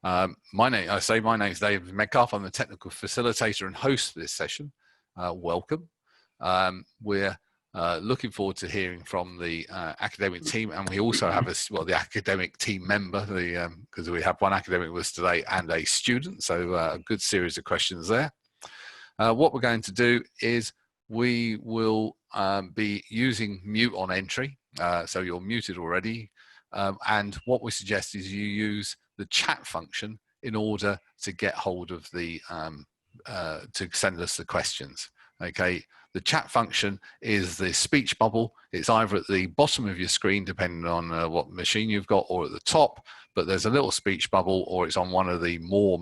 My name is David Metcalf. I'm the technical facilitator and host for this session. Welcome. We're looking forward to hearing from the academic team, and we also have the academic team member, because we have one academic with us today and a student, so a good series of questions there. What we're going to do is we will be using mute on entry, so you're muted already, and what we suggest is you use the chat function in order to get hold of the to send us the questions. Okay, the chat function is the speech bubble. It's either at the bottom of your screen, depending on what machine you've got, or at the top, but there's a little speech bubble, or it's on one of the more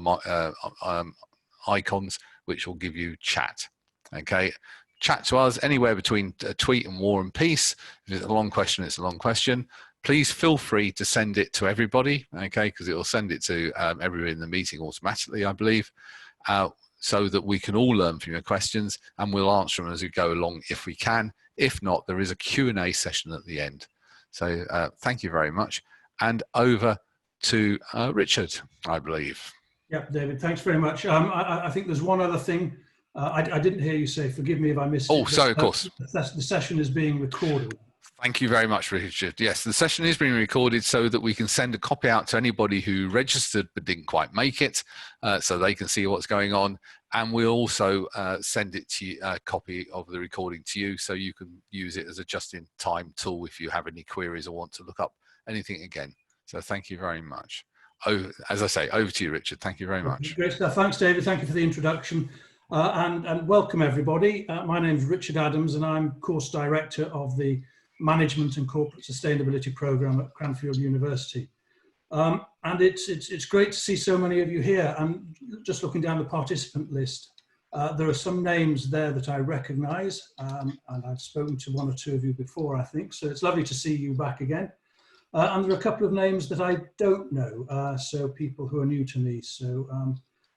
icons, which will give you chat. Okay, chat to us anywhere between a tweet and War and Peace. If it's a long question, it's a long question. Please feel free to send it to everybody, okay, because it will send it to everybody in the meeting automatically, I believe, so that we can all learn from your questions, and we'll answer them as we go along if we can. If not, there is a Q&A session at the end. So thank you very much. And over to Richard, I believe. Yeah, David, thanks very much. I think there's one other thing. I didn't hear you say, forgive me if I missed it. Oh, sorry, of course. The session is being recorded. Thank you very much, Richard. Yes, the session is being recorded so that we can send a copy out to anybody who registered but didn't quite make it, so they can see what's going on. And we'll also send it to you, a copy of the recording to you, so you can use it as a just-in-time tool if you have any queries or want to look up anything again. So thank you very much. Oh, as I say, over to you, Richard. Thank you very much. Great stuff. Thanks, David. Thank you for the introduction. And welcome, everybody. My name is Richard Adams, and I'm course director of the Management and Corporate Sustainability Programme at Cranfield University. And it's great to see so many of you here. And just looking down the participant list, there are some names there that I recognise, and I've spoken to one or two of you before, I think. So it's lovely to see you back again. And there are a couple of names that I don't know, so people who are new to me. So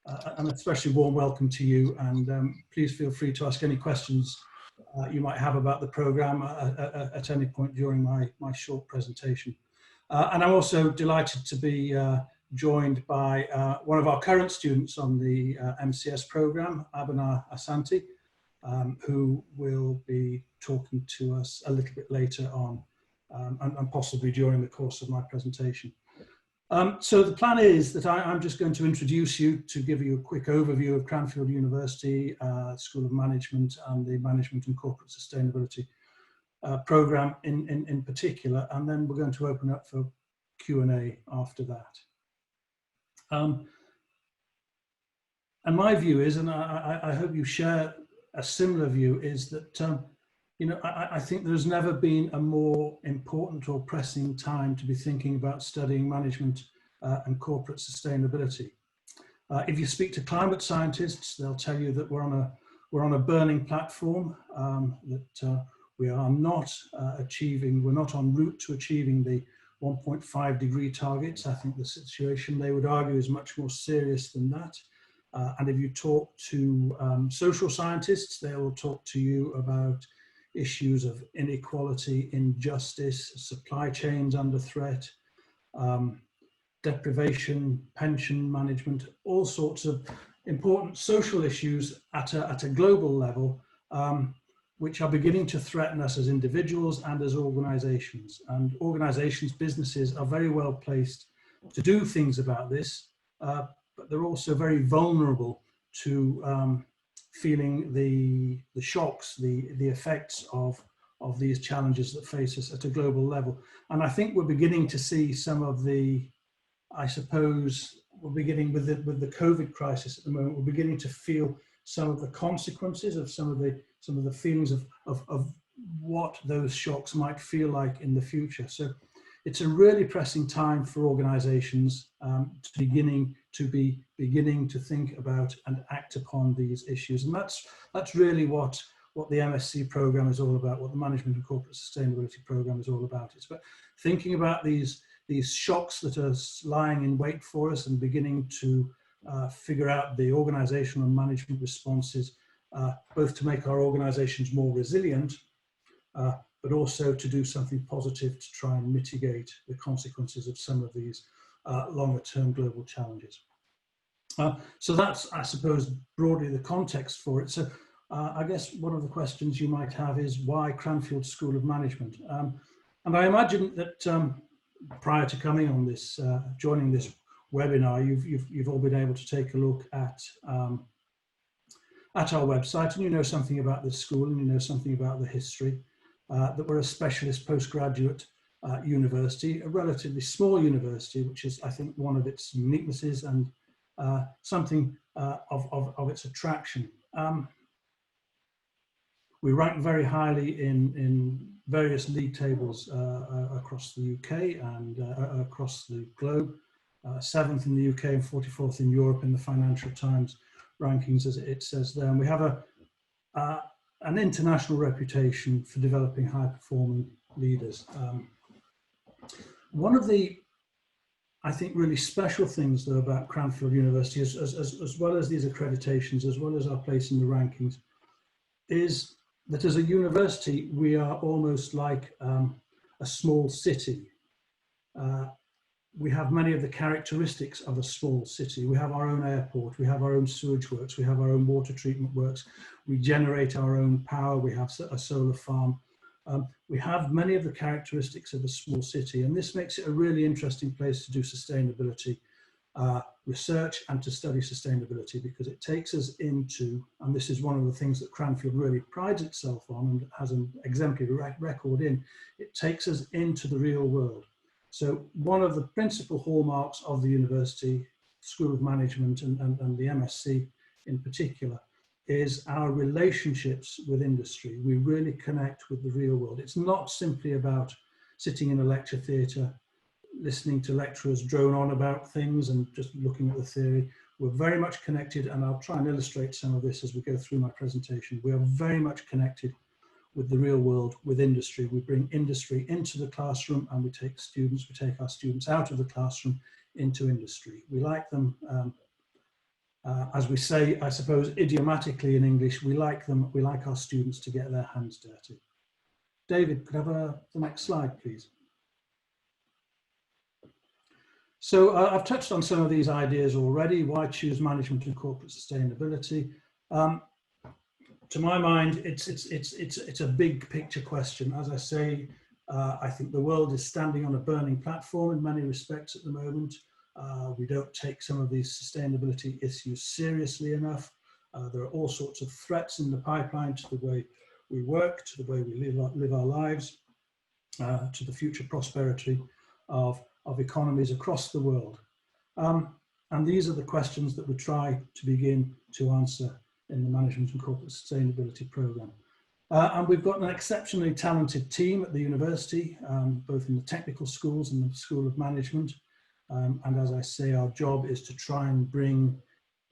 an especially warm welcome to you, and please feel free to ask any questions you might have about the programme at any point during my short presentation. And I'm also delighted to be joined by one of our current students on the MCS programme, Abhinav Asante, who will be talking to us a little bit later on, and possibly during the course of my presentation. So the plan is that I'm just going to introduce you, to give you a quick overview of Cranfield University School of Management and the Management and Corporate Sustainability programme in particular, and then we're going to open up for Q&A after that. And my view is, and I hope you share a similar view, is that you know, I think there's never been a more important or pressing time to be thinking about studying management and corporate sustainability. If you speak to climate scientists, they'll tell you that we're on a burning platform, that we are not we're not en route to achieving the 1.5 degree targets. I think the situation, they would argue, is much more serious than that. And if you talk to social scientists, they will talk to you about issues of inequality, injustice, supply chains under threat, deprivation, pension management, all sorts of important social issues at a global level, which are beginning to threaten us as individuals and as organizations. And organizations, businesses are very well placed to do things about this, but they're also very vulnerable to feeling the shocks, the effects of these challenges that face us at a global level. And I think we're beginning to see some of the, I suppose, we're beginning with the COVID crisis at the moment, we're beginning to feel some of the consequences of some of the feelings of what those shocks might feel like in the future. So it's a really pressing time for organizations to be beginning to think about and act upon these issues. And that's really what the MSc program is all about, what the Management and Corporate Sustainability program is all about. It's about thinking about these shocks that are lying in wait for us and beginning to figure out the organizational and management responses, both to make our organizations more resilient, but also to do something positive to try and mitigate the consequences of some of these longer term global challenges. So that's, I suppose, broadly the context for it. So I guess one of the questions you might have is why Cranfield School of Management? And I imagine that prior to coming on this, joining this webinar, you've all been able to take a look at our website, and you know something about this school, and you know something about the history, that we're a specialist postgraduate university, a relatively small university, which is, I think, one of its uniquenesses and something of its attraction. We rank very highly in various league tables across the UK and across the globe. 7th in the UK and 44th in Europe in the Financial Times rankings, as it says there. And we have an international reputation for developing high-performing leaders. One of the, I think, really special things, though, about Cranfield University, as well as these accreditations, as well as our place in the rankings, is that as a university, we are almost like a small city. We have many of the characteristics of a small city. We have our own airport, we have our own sewage works, we have our own water treatment works, we generate our own power, we have a solar farm. We have many of the characteristics of a small city, and this makes it a really interesting place to do sustainability research and to study sustainability, because it takes us into, and this is one of the things that Cranfield really prides itself on and has an exemplary record in, it takes us into the real world. So one of the principal hallmarks of the University School of Management and the MSc in particular is our relationships with industry. We really connect with the real world. It's not simply about sitting in a lecture theatre, listening to lecturers drone on about things and just looking at the theory. We're very much connected, and I'll try and illustrate some of this as we go through my presentation. We are very much connected with the real world, with industry. We bring industry into the classroom, and we take our students out of the classroom into industry. We like them, as we say, I suppose, idiomatically in English, we like our students to get their hands dirty. David, could I have the next slide, please? So I've touched on some of these ideas already. Why choose management and corporate sustainability? To my mind, it's a big picture question. As I say, I think the world is standing on a burning platform in many respects at the moment. We don't take some of these sustainability issues seriously enough. There are all sorts of threats in the pipeline to the way we work, to the way we live our lives, to the future prosperity of economies across the world. And these are the questions that we try to begin to answer in the Management and Corporate Sustainability Programme. And we've got an exceptionally talented team at the university, both in the technical schools and the School of Management. And as I say, our job is to try and bring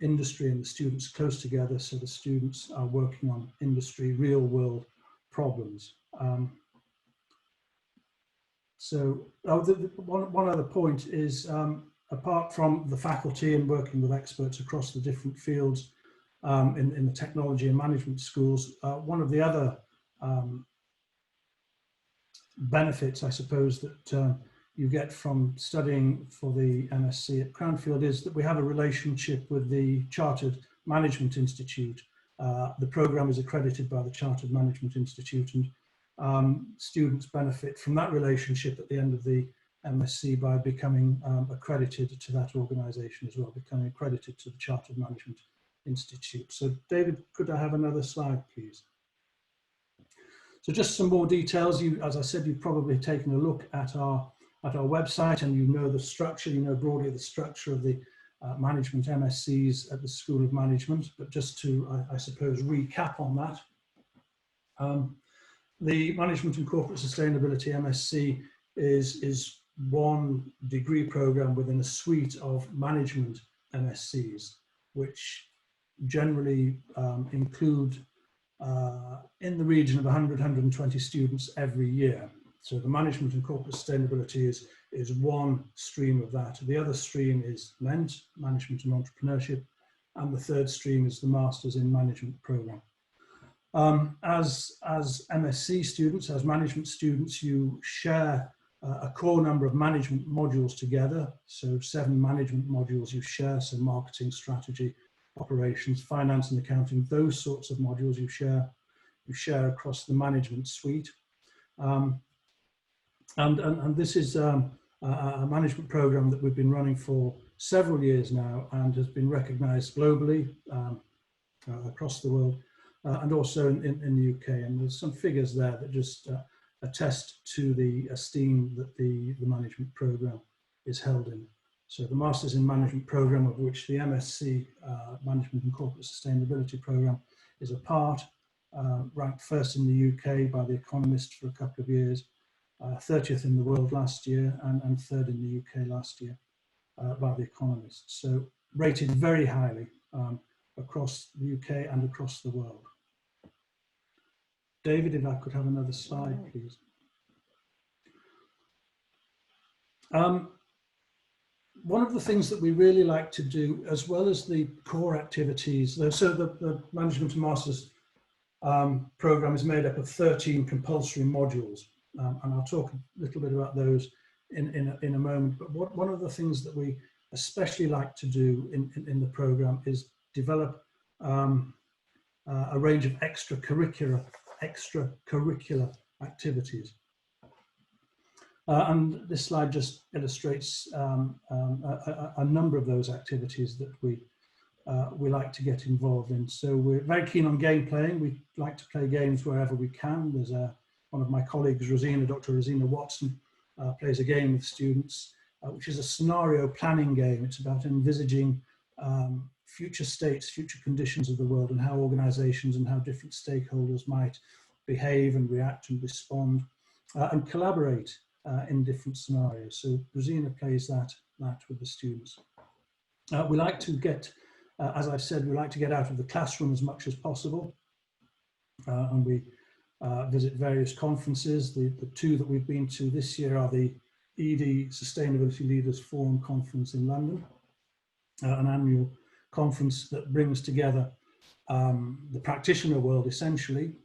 industry and the students close together, so the students are working on industry, real world problems. So one other point is, apart from the faculty and working with experts across the different fields in the technology and management schools, one of the other benefits, I suppose, that you get from studying for the MSc at Cranfield is that we have a relationship with the Chartered Management Institute. The programme is accredited by the Chartered Management Institute, and students benefit from that relationship at the end of the MSc by becoming accredited to that organisation as well, becoming accredited to the Chartered Management Institute. So David, could I have another slide, please? So just some more details. As I said, you've probably taken a look at our website, and you know the structure, you know broadly the structure of the management MSCs at the School of Management, but just to, I suppose, recap on that. The Management and Corporate Sustainability MSc is one degree programme within a suite of management MSCs, which generally include in the region of 100-120 students every year. So the Management and Corporate Sustainability is one stream of that. The other stream is MENT, Management and Entrepreneurship, and the third stream is the Masters in Management programme. As MSc students, as management students, you share a core number of management modules together. So 7 management modules you share, so marketing, strategy, operations, finance and accounting, those sorts of modules you share across the management suite. And this is a management program that we've been running for several years now and has been recognized globally across the world and also in the UK. And there's some figures there that just attest to the esteem that the management program is held in. So the Masters in Management program, of which the MSc Management and Corporate Sustainability program is a part, ranked first in the UK by The Economist for a couple of years, 30th in the world last year, and third in the UK last year by The Economist. So rated very highly across the UK and across the world. David, if I could have another slide, please. One of the things that we really like to do, as well as the core activities, so the Management and Masters program is made up of 13 compulsory modules, and I'll talk a little bit about those in a moment. But one of the things that we especially like to do in the program is develop a range of extracurricular activities. And this slide just illustrates a number of those activities that we like to get involved in. So we're very keen on game playing. We like to play games wherever we can. There's one of my colleagues, Dr. Rosina Watson, plays a game with students, which is a scenario planning game. It's about envisaging future states, future conditions of the world, and how organizations and how different stakeholders might behave and react and respond and collaborate in different scenarios. So Rosina plays that with the students. We like to get, as I've said, we like to get out of the classroom as much as possible, and we visit various conferences. The 2 that we've been to this year are the ED Sustainability Leaders Forum Conference in London, an annual conference that brings together the practitioner world essentially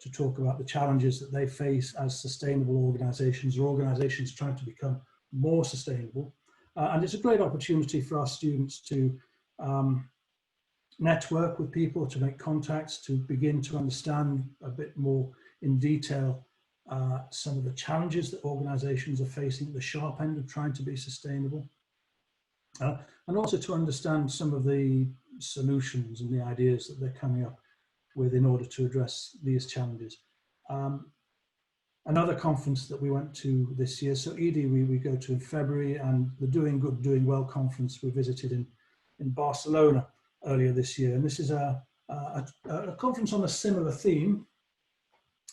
to talk about the challenges that they face as sustainable organizations or organizations trying to become more sustainable. And it's a great opportunity for our students to network with people, to make contacts, to begin to understand a bit more in detail some of the challenges that organizations are facing at the sharp end of trying to be sustainable. And also to understand some of the solutions and the ideas that they're coming up with in order to address these challenges. Another conference that we went to this year, so ED we go to in February, and the Doing Good, Doing Well conference we visited in Barcelona earlier this year. And this is a conference on a similar theme,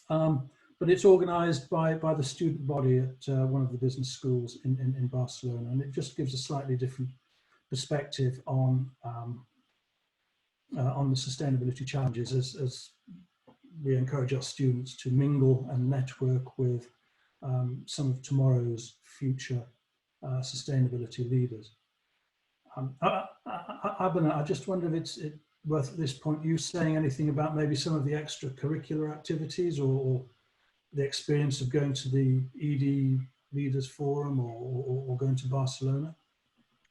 but it's organized by the student body at one of the business schools in Barcelona. And it just gives a slightly different perspective on the sustainability challenges as we encourage our students to mingle and network with some of tomorrow's future sustainability leaders. Abhinav, I just wonder if it's worth at this point you saying anything about maybe some of the extracurricular activities or the experience of going to the ED Leaders Forum or going to Barcelona?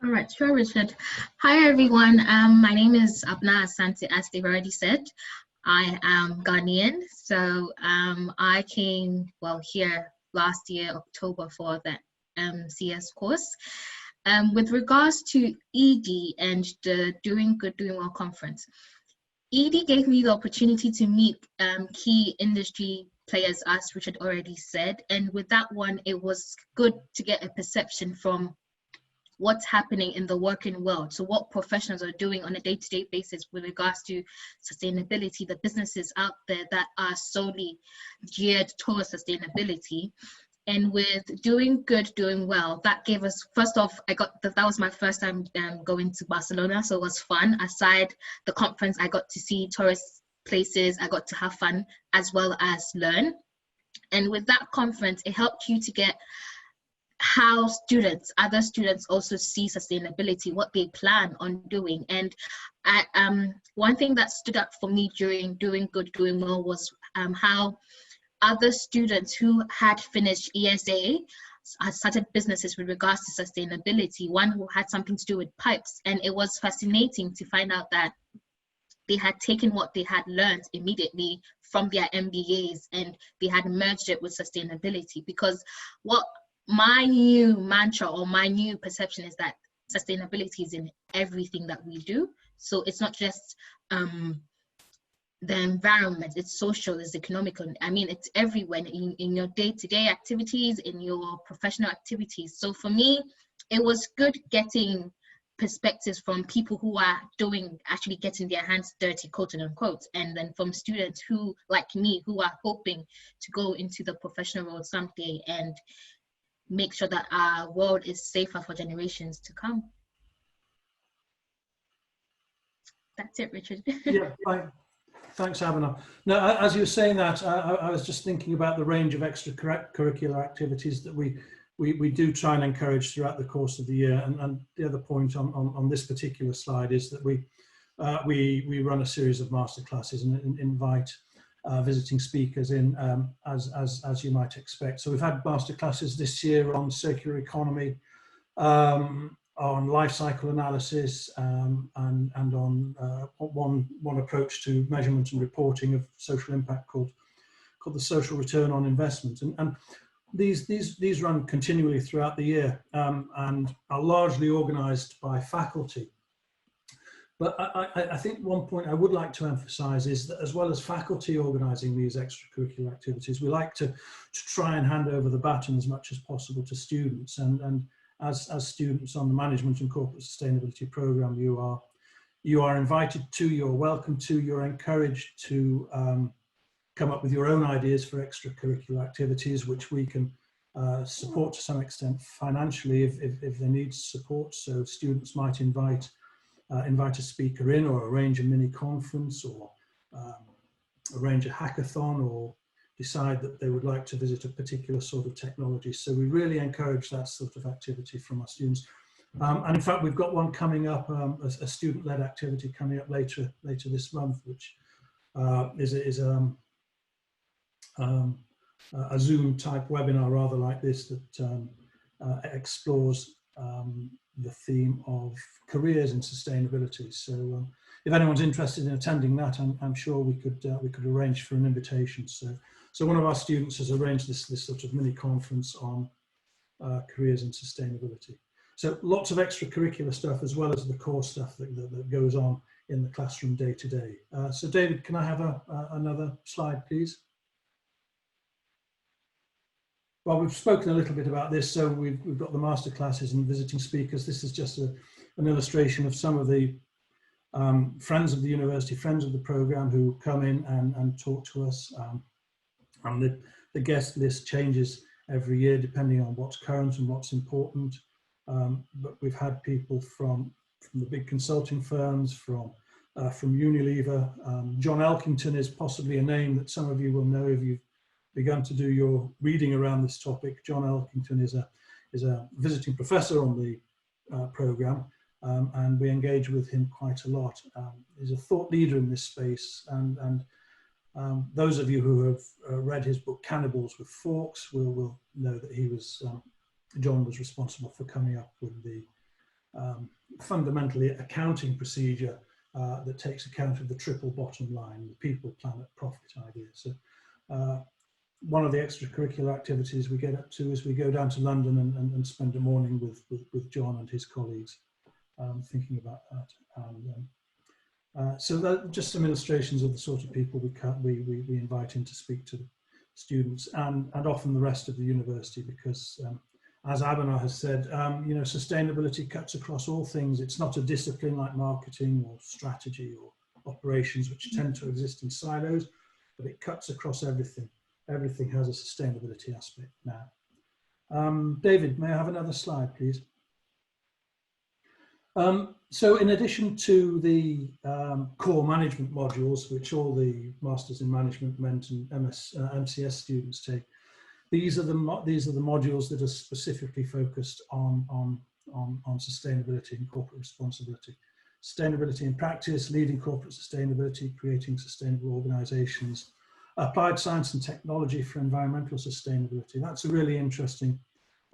All right, sure, Richard. Hi, everyone. My name is Abhinav Asante, as they've already said. I am Ghanaian, so I came, here last year, October, for the CS course. With regards to ED and the Doing Good, Doing Well conference, ED gave me the opportunity to meet key industry players, as Richard already said, and with that one, it was good to get a perception from what's happening in the working world. So what professionals are doing on a day-to-day basis with regards to sustainability, the businesses out there that are solely geared towards sustainability. And with Doing Good, Doing Well, that gave us, first off, that was my first time going to Barcelona, so it was fun. Aside the conference, I got to see tourist places, I got to have fun as well as learn. And with that conference, it helped you to get how other students also see sustainability, what they plan on doing. And one thing that stood out for me during Doing Good, Doing Well was how other students who had finished ESA started businesses with regards to sustainability, one who had something to do with pipes. And it was fascinating to find out that they had taken what they had learned immediately from their MBAs and they had merged it with sustainability. Because what my new mantra or my new perception is that sustainability is in everything that we do. So it's not just the environment, it's social, it's economical. I mean, it's everywhere in your day-to-day activities, in your professional activities. So for me, it was good getting perspectives from people who are actually getting their hands dirty, quote unquote, and then from students who, like me, who are hoping to go into the professional world someday and make sure that our world is safer for generations to come. That's it, Richard. Yeah, thanks, Abhinav. Now, as you were saying that, I was just thinking about the range of extracurricular activities that we do try and encourage throughout the course of the year. And the other point on this particular slide is that we run a series of masterclasses and invite visiting speakers in as you might expect. So we've had masterclasses this year on circular economy, on life cycle analysis, and on one approach to measurement and reporting of social impact called the social return on investment. And these run continually throughout the year and are largely organised by faculty. But I think one point I would like to emphasise is that as well as faculty organising these extracurricular activities, we like to try and hand over the baton as much as possible to students. And as students on the Management and Corporate Sustainability Programme, you are invited to, you're welcome to, you're encouraged to come up with your own ideas for extracurricular activities, which we can support to some extent financially if they need support. So students might invite a speaker in, or arrange a mini conference, or arrange a hackathon, or decide that they would like to visit a particular sort of technology. So we really encourage that sort of activity from our students. And in fact, we've got one coming up, a student-led activity coming up later this month, which is a Zoom type webinar, rather like this, that explores the theme of careers in sustainability. So if anyone's interested in attending that, I'm sure we could arrange for an invitation. So one of our students has arranged this sort of mini conference on careers in sustainability. So lots of extracurricular stuff as well as the core stuff that goes on in the classroom day to day. So David, can I have another slide, please? Well, we've spoken a little bit about this. So we've got the master classes and visiting speakers. This is just an illustration of some of the friends of the university, friends of the program who come in and talk to us. And the guest list changes every year depending on what's current and what's important. But we've had people from the big consulting firms, from Unilever. John Elkington is possibly a name that some of you will know if you've begun to do your reading around this topic. John Elkington is a visiting professor on the program, and we engage with him quite a lot. He's a thought leader in this space, and those of you who have read his book Cannibals with Forks will know that John was responsible for coming up with the fundamentally accounting procedure that takes account of the triple bottom line, the people, planet, profit idea. So one of the extracurricular activities we get up to is we go down to London and spend a morning with John and his colleagues thinking about that. So that, just some illustrations of the sort of people we invite in to speak to students and often the rest of the university, because as Abhinav has said, sustainability cuts across all things. It's not a discipline like marketing or strategy or operations, which tend to exist in silos, but it cuts across everything. Everything has a sustainability aspect now. David, may I have another slide, please? So in addition to the core management modules, which all the Masters in Management, MENT and MCS students take, these are the modules that are specifically focused on sustainability and corporate responsibility. Sustainability in practice, leading corporate sustainability, creating sustainable organizations, applied science and technology for environmental sustainability. That's a really interesting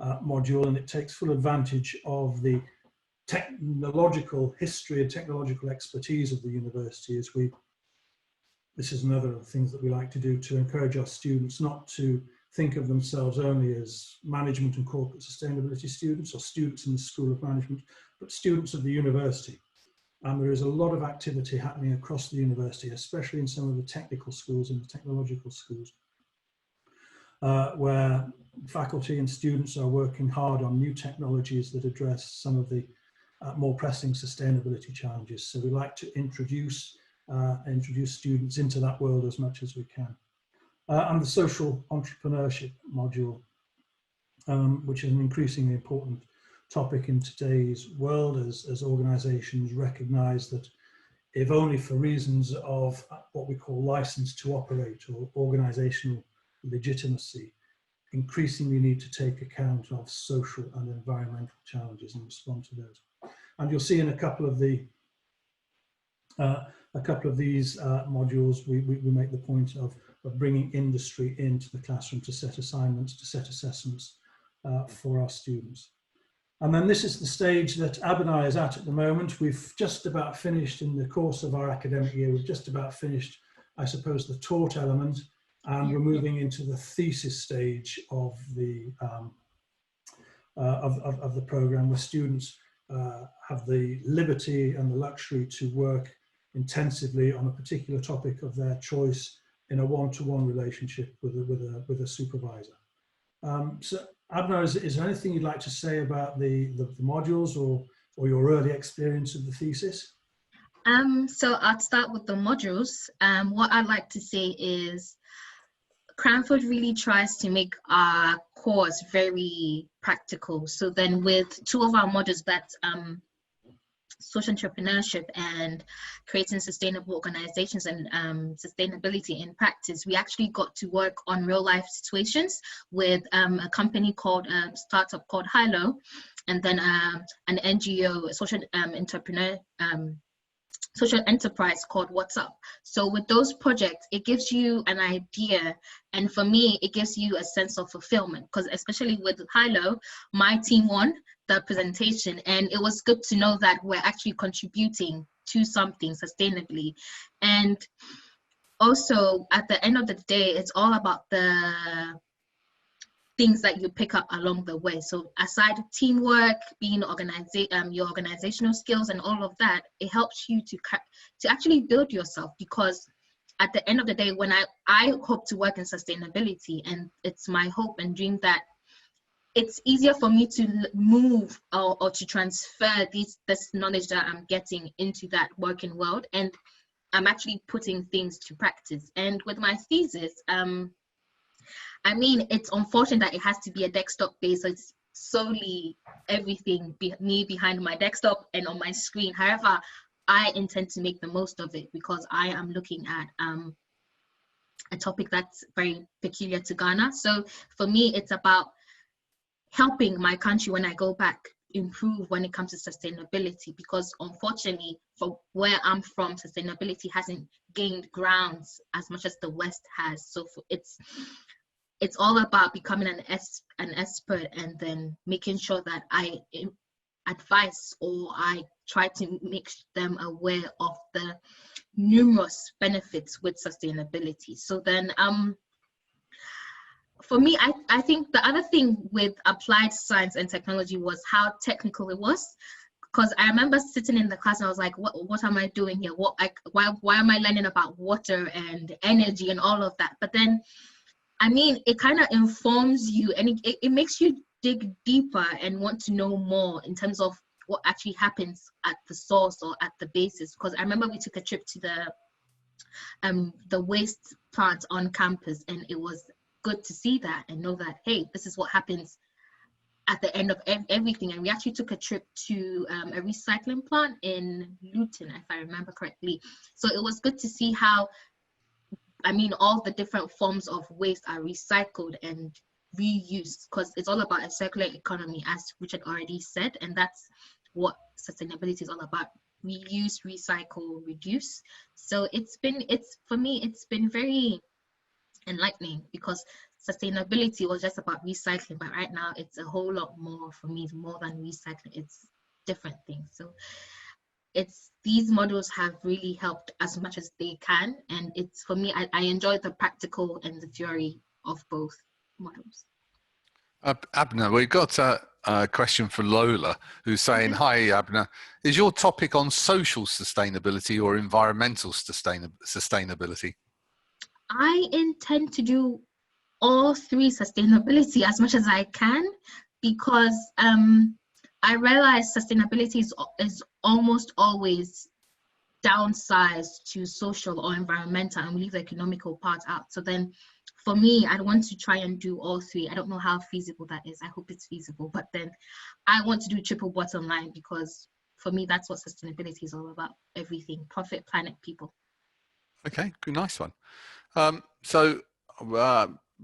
module, and it takes full advantage of the technological history and technological expertise of the university. This is another of the things that we like to do, to encourage our students not to think of themselves only as management and corporate sustainability students or students in the School of Management, but students of the university. And there is a lot of activity happening across the university, especially in some of the technical schools and the technological schools, where faculty and students are working hard on new technologies that address some of the more pressing sustainability challenges. So we like to introduce students into that world as much as we can. And the social entrepreneurship module, which is an increasingly important topic in today's world, as organizations recognize that, if only for reasons of what we call license to operate or organizational legitimacy, increasingly need to take account of social and environmental challenges and respond to those. And you'll see in a couple of these modules, we make the point of bringing industry into the classroom to set assignments, to set assessments for our students. And then this is the stage that Abinai is at the moment. We've just about finished, in the course of our academic year, we've just about finished, I suppose, the taught element, and we're moving into the thesis stage of the program, where students have the liberty and the luxury to work intensively on a particular topic of their choice in a one-to-one relationship with a supervisor. So Abner, is there anything you'd like to say about the modules or your early experience of the thesis? So I'll start with the modules. What I'd like to say is Cranfield really tries to make our course very practical. So then with two of our modules, that's social entrepreneurship and creating sustainable organizations and sustainability in practice, we actually got to work on real life situations with a company called startup called Hilo, and then an NGO, a social social enterprise called What's Up. So with those projects, it gives you an idea, and for me, it gives you a sense of fulfillment, because especially with Hilo, my team won the presentation, and it was good to know that we're actually contributing to something sustainably. And also, at the end of the day, it's all about the things that you pick up along the way. So aside teamwork, being your organizational skills and all of that, it helps you to actually build yourself, because at the end of the day, when I hope to work in sustainability, and it's my hope and dream that it's easier for me to move or to transfer this knowledge that I'm getting into that working world, and I'm actually putting things to practice. And with my thesis, I mean, it's unfortunate that it has to be a desktop based, so it's solely everything me behind my desktop and on my screen. However, I intend to make the most of it, because I am looking at a topic that's very peculiar to Ghana. So for me, it's about helping my country, when I go back, improve when it comes to sustainability, because unfortunately, for where I'm from, sustainability hasn't gained grounds as much as the West has. So it's all about becoming an expert, and then making sure that I advise, or I try to make them aware of the numerous benefits with sustainability. So then for me, I think the other thing with applied science and technology was how technical it was. Because I remember sitting in the class and I was like, what am I doing here? Why am I learning about water and energy and all of that? But then, I mean, it kind of informs you, and it makes you dig deeper and want to know more in terms of what actually happens at the source or at the basis. Because I remember we took a trip to the waste plant on campus, and it was good to see that and know that, hey, this is what happens at the end of everything. And we actually took a trip to a recycling plant in Luton, if I remember correctly. So it was good to see how, I mean, all the different forms of waste are recycled and reused, because it's all about a circular economy, as Richard already said, and that's what sustainability is all about: reuse, recycle, reduce. So for me, it's been very enlightening, because sustainability was just about recycling, but right now it's a whole lot more for me, more than recycling. It's different things. So these models have really helped as much as they can, and it's, for me, I enjoy the practical and the theory of both models. Abner, we've got a question for Lola, who's saying, hi, Abner, is your topic on social sustainability or environmental sustainability? I intend to do all three sustainability as much as I can, because I realize sustainability is almost always downsized to social or environmental, and we leave the economical part out. So then for me, I want to try and do all three. I don't know how feasible that is. I hope it's feasible, but then I want to do triple bottom line, because for me, that's what sustainability is all about. Everything: profit, planet, people. Okay, good, nice one. So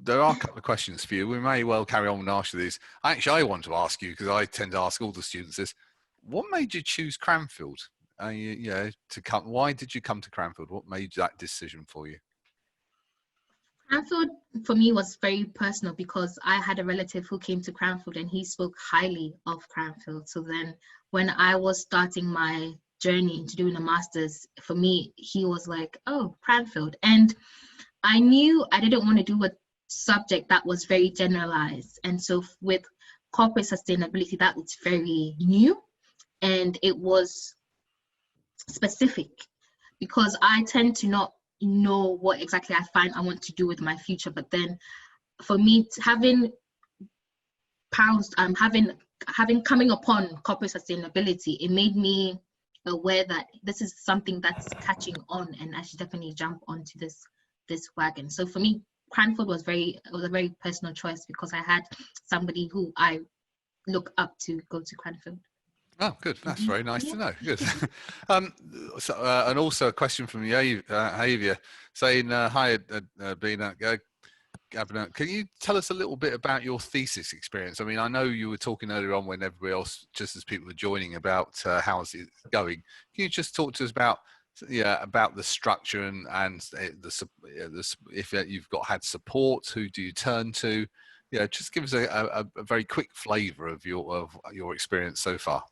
there are a couple of questions for you. We may well carry on and ask you these. Actually, I want to ask you, because I tend to ask all the students this: what made you choose Cranfield? Why did you come to Cranfield? What made that decision for you? Cranfield for me was very personal, because I had a relative who came to Cranfield and he spoke highly of Cranfield. So then when I was starting my journey into doing a master's, for me, he was like, oh, Cranfield. And I knew I didn't want to do a subject that was very generalized. And so with corporate sustainability, that was very new and it was specific, because I tend to not know what exactly I find I want to do with my future. But then for me, having coming upon corporate sustainability, it made me aware that this is something that's catching on and I should definitely jump onto this wagon. So for me, Cranfield was a very personal choice, because I had somebody who I look up to go to Cranfield. Oh, good. That's very nice to know. Good. And also a question from Javier saying, hi, Bina. Abner, can you tell us a little bit about your thesis experience? I mean, I know you were talking earlier on when everybody else, just as people were joining, about how's it going. Can you just talk to us about the structure and if you've had support, who do you turn to? Yeah, just give us a very quick flavour of your experience so far.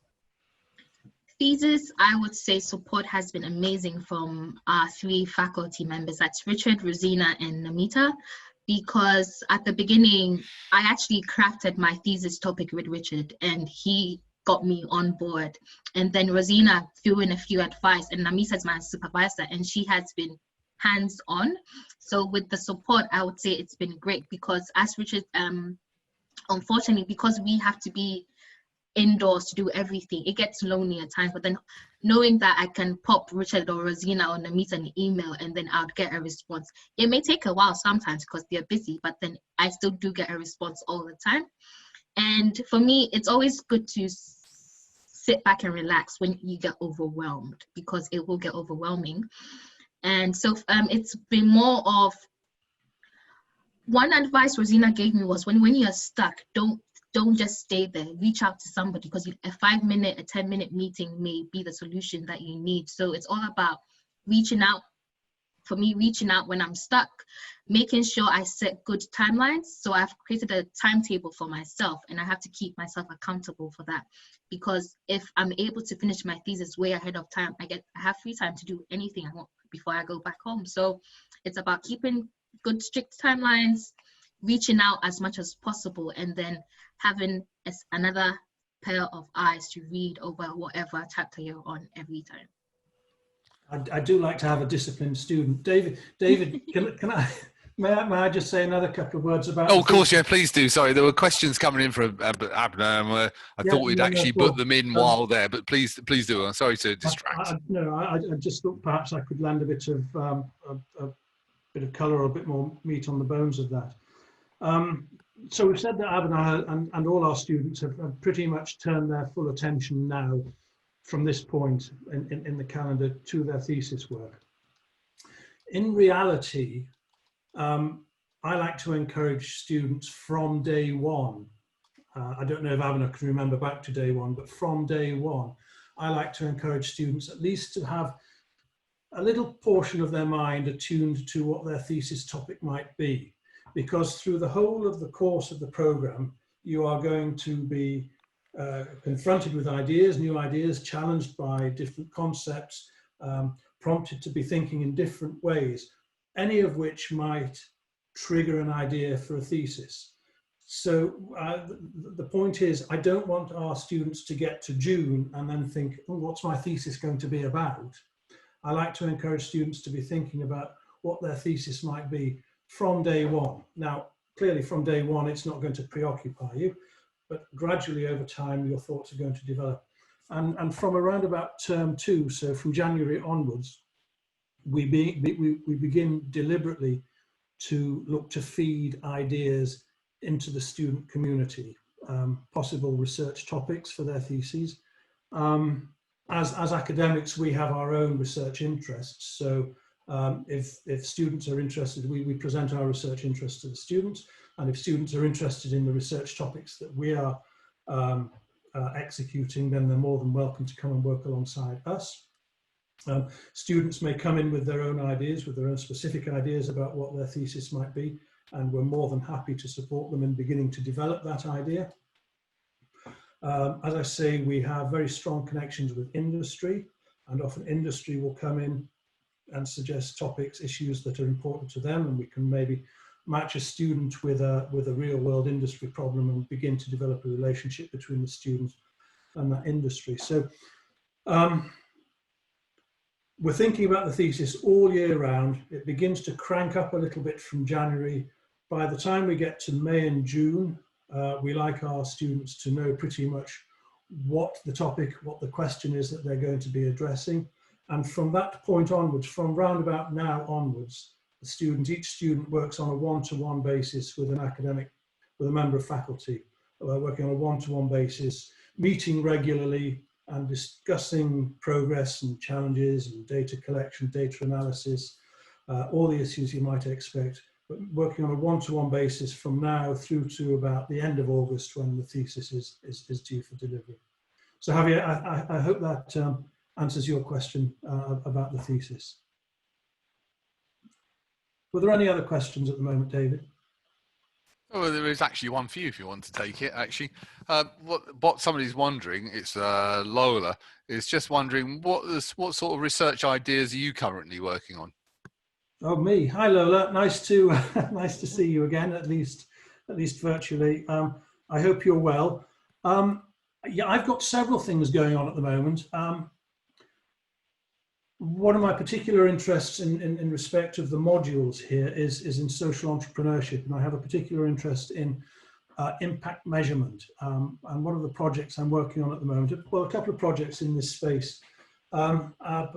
Thesis, I would say support has been amazing from our three faculty members. That's Richard, Rosina, and Namita. Because at the beginning, I actually crafted my thesis topic with Richard and he got me on board. And then Rosina threw in a few advice, and Namita is my supervisor and she has been hands-on. So with the support, I would say it's been great, because as Richard, unfortunately, because we have to be indoors to do everything, it gets lonely at times. But then knowing that I can pop Richard or Rosina or Namita an email and then I'll get a response. It may take a while sometimes because they're busy, but then I still do get a response all the time. And for me, it's always good to sit back and relax when you get overwhelmed, because it will get overwhelming. And so it's been more of, one advice Rosina gave me was, when you're stuck, don't just stay there. Reach out to somebody, because a 5-minute, a 10-minute meeting may be the solution that you need. So it's all about reaching out. For me, reaching out when I'm stuck, making sure I set good timelines. So I've created a timetable for myself and I have to keep myself accountable for that. Because if I'm able to finish my thesis way ahead of time, I have free time to do anything I want before I go back home. So it's about keeping good, strict timelines, reaching out as much as possible, and then having another pair of eyes to read over whatever chapter you're on every time. I do like to have a disciplined student. David, may I just say another couple of words about? Oh, of course, yeah, please do. Sorry, there were questions coming in from Abner, and I thought we'd actually put them in while there, but please do. I'm sorry to distract. I just thought perhaps I could land a bit of colour or a bit more meat on the bones of that. So we've said that Abner and all our students have pretty much turned their full attention now from this point in the calendar to their thesis work. In reality, I like to encourage students from day one. I don't know if Abner can remember back to day one, but from day one, I like to encourage students at least to have a little portion of their mind attuned to what their thesis topic might be. because through the whole of the course of the program, you are going to be confronted with ideas, new ideas, challenged by different concepts, prompted to be thinking in different ways, any of which might trigger an idea for a thesis. So the point is, I don't want our students to get to June and then think, oh, what's my thesis going to be about? I like to encourage students to be thinking about what their thesis might be from day one. Now, clearly from day one, it's not going to preoccupy you, but gradually over time, your thoughts are going to develop. And from around about term 2, so from January onwards, we begin deliberately to look to feed ideas into the student community, possible research topics for their theses. As academics, we have our own research interests. So if students are interested, we present our research interests to the students. And if students are interested in the research topics that we are executing, then they're more than welcome to come and work alongside us. Students may come in with their own ideas, with their own specific ideas about what their thesis might be, and we're more than happy to support them in beginning to develop that idea. As I say, we have very strong connections with industry, and often industry will come in and suggest topics, issues that are important to them, and we can maybe match a student with a real world industry problem and begin to develop a relationship between the student and that industry. So we're thinking about the thesis all year round. It begins to crank up a little bit from January. By the time we get to May and June, we like our students to know pretty much what the topic, what the question is that they're going to be addressing. And from that point onwards, from round about now onwards, each student works on a one-to-one basis with an academic, with a member of faculty, working on a one-to-one basis, meeting regularly and discussing progress and challenges and data collection, data analysis, all the issues you might expect, but working on a one-to-one basis from now through to about the end of August when the thesis is due for delivery. So Javier, I hope that answers your question about the thesis. Were there any other questions at the moment, David? Oh, there is actually one for you if you want to take it, actually. What somebody's wondering, it's Lola, is just wondering what sort of research ideas are you currently working on? Oh, me. Hi, Lola. Nice to nice to see you again, at least virtually. I hope you're well. Yeah, I've got several things going on at the moment. One of my particular interests in respect of the modules here is in social entrepreneurship, and I have a particular interest in impact measurement. And one of the projects I'm working on at the moment, well, a couple of projects in this space, but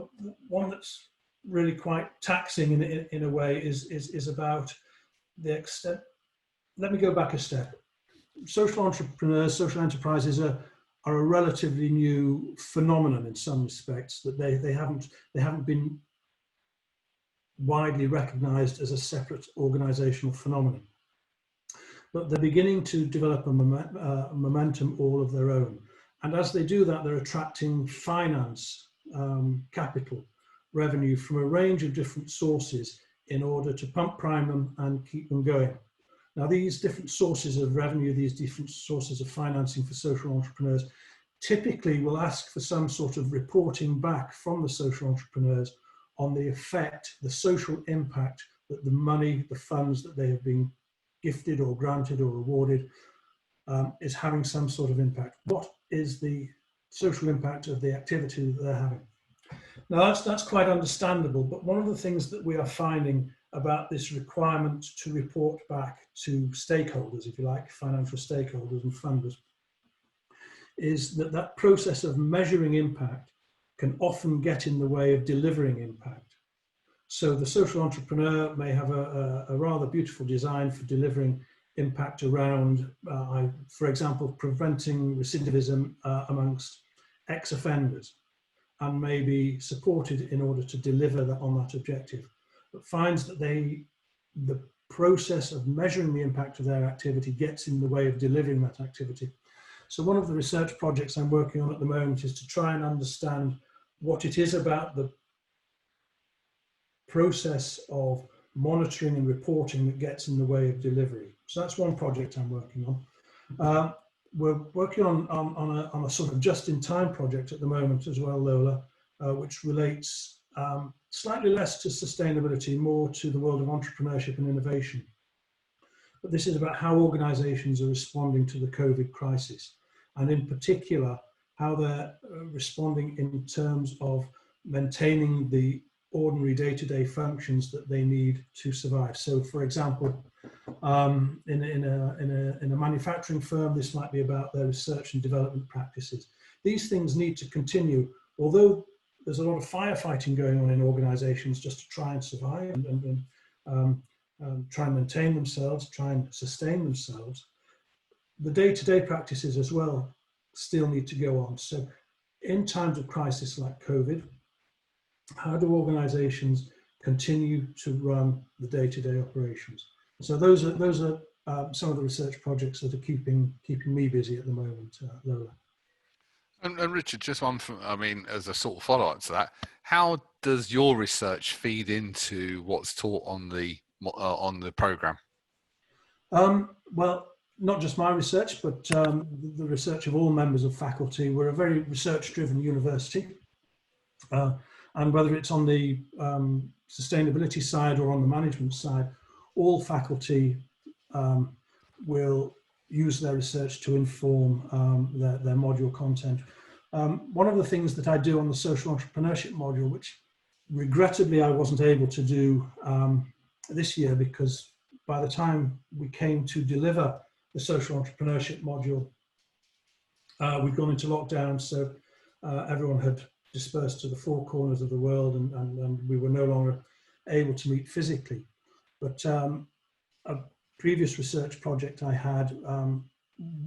one that's really quite taxing in a way is about the extent. Let me go back a step. Social entrepreneurs, social enterprises are a relatively new phenomenon in some respects, that they haven't been widely recognized as a separate organizational phenomenon. But they're beginning to develop a momentum all of their own. And as they do that, they're attracting finance, capital, revenue from a range of different sources in order to prime them and keep them going. Now, these different sources of revenue, these different sources of financing for social entrepreneurs typically will ask for some sort of reporting back from the social entrepreneurs on the effect, the social impact that the money, the funds that they have been gifted or granted or awarded is having some sort of impact. What is the social impact of the activity that they're having? Now, that's quite understandable, but one of the things that we are finding about this requirement to report back to stakeholders, if you like, financial stakeholders and funders, is that process of measuring impact can often get in the way of delivering impact. So the social entrepreneur may have a rather beautiful design for delivering impact around, for example, preventing recidivism amongst ex-offenders, and may be supported in order to deliver on that objective, but finds that the process of measuring the impact of their activity gets in the way of delivering that activity. So one of the research projects I'm working on at the moment is to try and understand what it is about the process of monitoring and reporting that gets in the way of delivery. So that's one project I'm working on. We're working on a sort of just-in-time project at the moment as well, Lola, which relates slightly less to sustainability, more to the world of entrepreneurship and innovation. But this is about how organizations are responding to the COVID crisis, and in particular, how they're responding in terms of maintaining the ordinary day-to-day functions that they need to survive. So, for example, in a manufacturing firm, this might be about their research and development practices. These things need to continue, although there's a lot of firefighting going on in organizations just to try and survive and try and maintain themselves, try and sustain themselves. The day-to-day practices as well still need to go on. So in times of crisis like COVID, how do organizations continue to run the day-to-day operations? So those are some of the research projects that are keeping me busy at the moment, Lola. And Richard, just one from, I mean, as a sort of follow-up to that, how does your research feed into what's taught on the program? Well, not just my research, but the research of all members of faculty. We're a very research-driven university, and whether it's on the sustainability side or on the management side, all faculty will use their research to inform their module content. One of the things that I do on the social entrepreneurship module, which regrettably I wasn't able to do this year, because by the time we came to deliver the social entrepreneurship module, we'd gone into lockdown, so everyone had dispersed to the four corners of the world, and we were no longer able to meet physically. But a previous research project I had,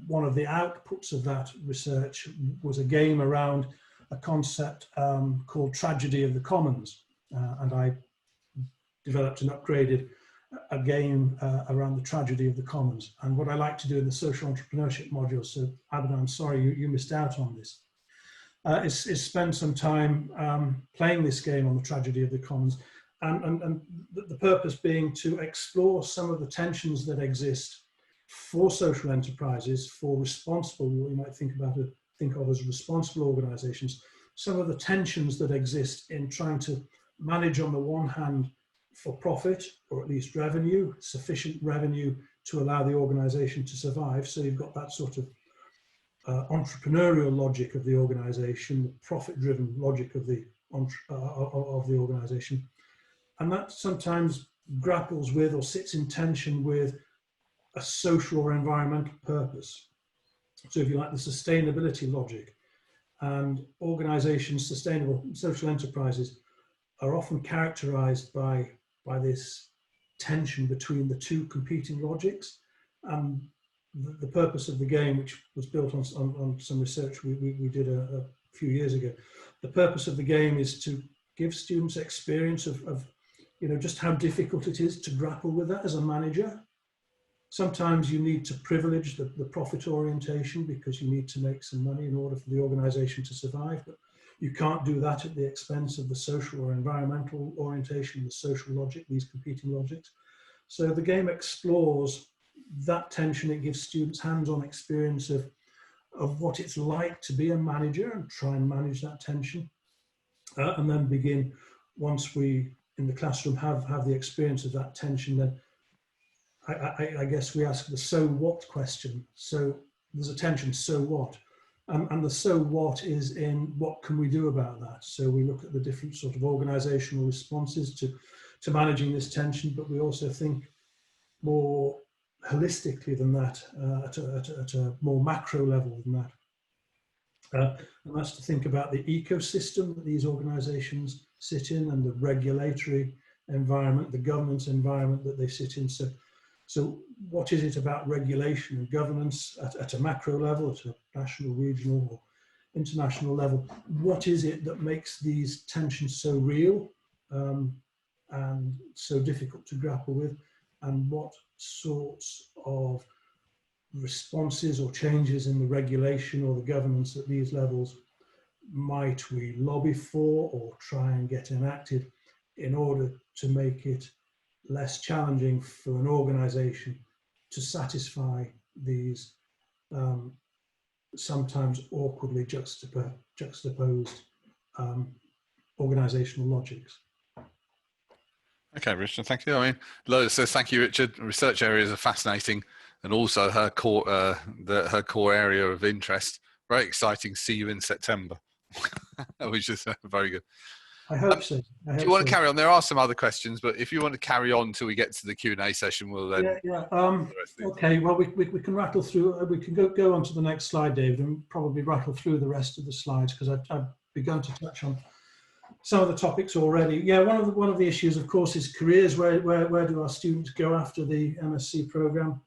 one of the outputs of that research was a game around a concept called Tragedy of the Commons, and I developed and upgraded a game around the tragedy of the commons. And what I like to do in the social entrepreneurship module, so Abner, I'm sorry you missed out on this, is spend some time playing this game on the tragedy of the commons, and the purpose being to explore some of the tensions that exist for social enterprises, for responsible, what you might think of as responsible organizations, some of the tensions that exist in trying to manage, on the one hand, for profit, or at least revenue, sufficient revenue to allow the organization to survive. So you've got that sort of entrepreneurial logic of the organization, the profit-driven logic of the organization, and that sometimes grapples with or sits in tension with a social or environmental purpose. So if you like, the sustainability logic, and organizations, sustainable social enterprises, are often characterized by this tension between the two competing logics. And the purpose of the game, which was built on some research we did a few years ago, the purpose of the game is to give students experience of just how difficult it is to grapple with that as a manager. Sometimes you need to privilege the profit orientation because you need to make some money in order for the organization to survive, but you can't do that at the expense of the social or environmental orientation, the social logic, these competing logics. So the game explores that tension. It gives students hands-on experience of what it's like to be a manager and try and manage that tension. And then begin, once we in the classroom have the experience of that tension, then I guess we ask the so what question. So there's a tension, so what? And the so what is in what can we do about that? So we look at the different sort of organizational responses to managing this tension, but we also think more holistically than that, at a more macro level than that. And that's to think about the ecosystem that these organizations sit in, and the regulatory environment, the governance environment that they sit in. So what is it about regulation and governance at a macro level, at a national, regional, or international level? What is it that makes these tensions so real and so difficult to grapple with? And what sorts of responses or changes in the regulation or the governance at these levels might we lobby for or try and get enacted in order to make it less challenging for an organisation to satisfy these sometimes awkwardly juxtaposed organisational logics. Okay, Richard, thank you. I mean, Lola says, thank you, Richard. Research areas are fascinating, and also her core, her core area of interest. Very exciting. See you in September, which is very good. I hope so. Do you want to carry on? There are some other questions, but if you want to carry on until we get to the Q&A session, we'll then. Okay. Well, we can rattle through. We can go on to the next slide, David, and probably rattle through the rest of the slides because I've begun to touch on some of the topics already. Yeah, one of the issues, of course, is careers. Where do our students go after the MSc program?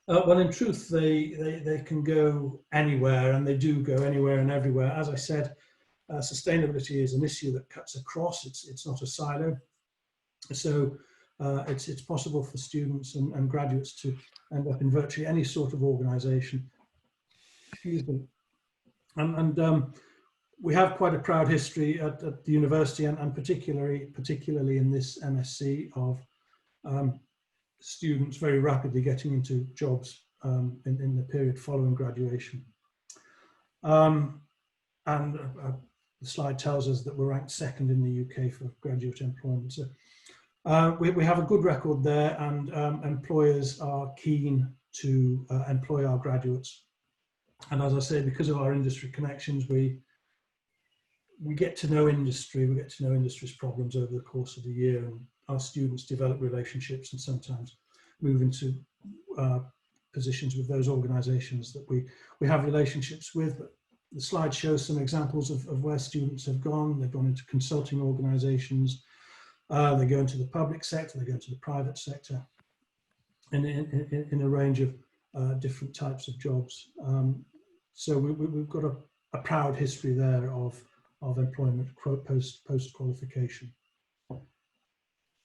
Well, in truth, they can go anywhere, and they do go anywhere and everywhere. As I said, sustainability is an issue that cuts across. It's not a silo. So it's possible for students and graduates to end up in virtually any sort of organisation. Excuse me. And we have quite a proud history at the university, and particularly in this MSc, of students very rapidly getting into jobs in the period following graduation. The slide tells us that we're ranked second in the UK for graduate employment. So we have a good record there, and employers are keen to employ our graduates. And as I say, because of our industry connections, we get to know industry, we get to know industry's problems over the course of the year, and our students develop relationships and sometimes move into positions with those organisations that we have relationships with. But the slide shows some examples of where students have gone. They've gone into consulting organisations, they go into the public sector, they go into the private sector, in a range of different types of jobs. So we've got a proud history there of employment post qualification.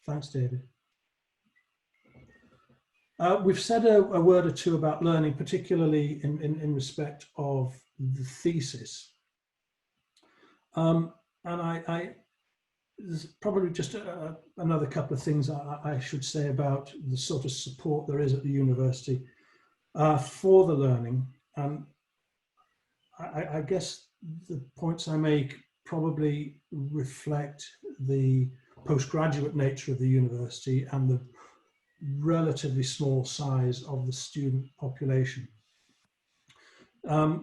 Thanks, David. We've said a word or two about learning, particularly in respect of the thesis. And there's probably just another couple of things I should say about the sort of support there is at the university for the learning. I guess the points I make probably reflect the postgraduate nature of the university and the relatively small size of the student population.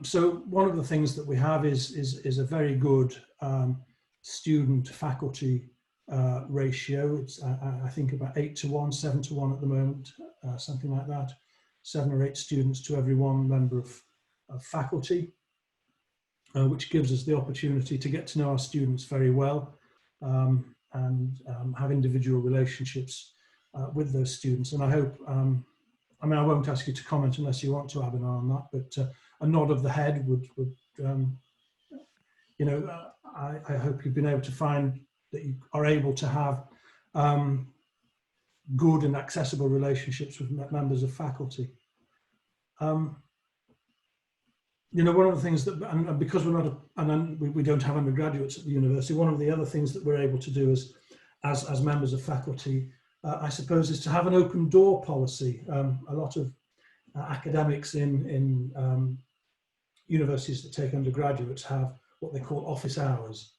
So one of the things that we have is a very good student-faculty ratio. It's I think about 8 to 1, 7 to 1 at the moment, something like that. 7 or 8 students to every 1 member of faculty, which gives us the opportunity to get to know our students very well and have individual relationships with those students. And I hope, I mean, I won't ask you to comment unless you want to, Abhinav, on that, but a nod of the head would you know, I hope you've been able to find that you are able to have good and accessible relationships with members of faculty. You know, one of the things that, and because we're not, we don't have undergraduates at the university, one of the other things that we're able to do as members of faculty, I suppose, is to have an open door policy. A lot of academics in universities that take undergraduates have what they call office hours,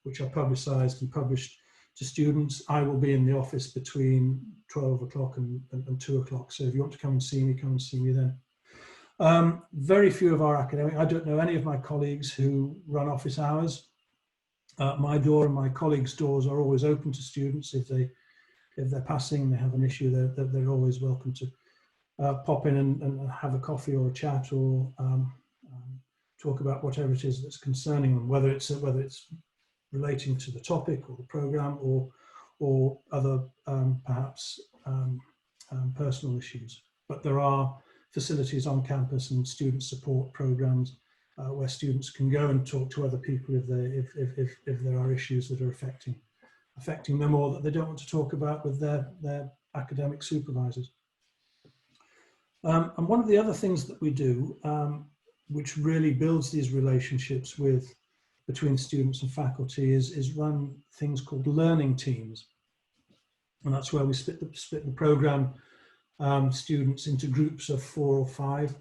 which are publicised and published to students. I will be in the office between 12 o'clock and 2 o'clock. So if you want to come and see me, come and see me then. Very few of our academics, I don't know any of my colleagues who run office hours. My door and my colleagues' doors are always open to students. If they're passing, they have an issue, they're always welcome to pop in and have a coffee or a chat, or talk about whatever it is that's concerning them, whether it's relating to the topic or the program or other perhaps personal issues. But there are facilities on campus and student support programs where students can go and talk to other people if there are issues that are affecting them or that they don't want to talk about with their academic supervisors. And one of the other things that we do, which really builds these relationships between students and faculty, is run things called learning teams. And that's where we split the program students into groups of 4 or 5,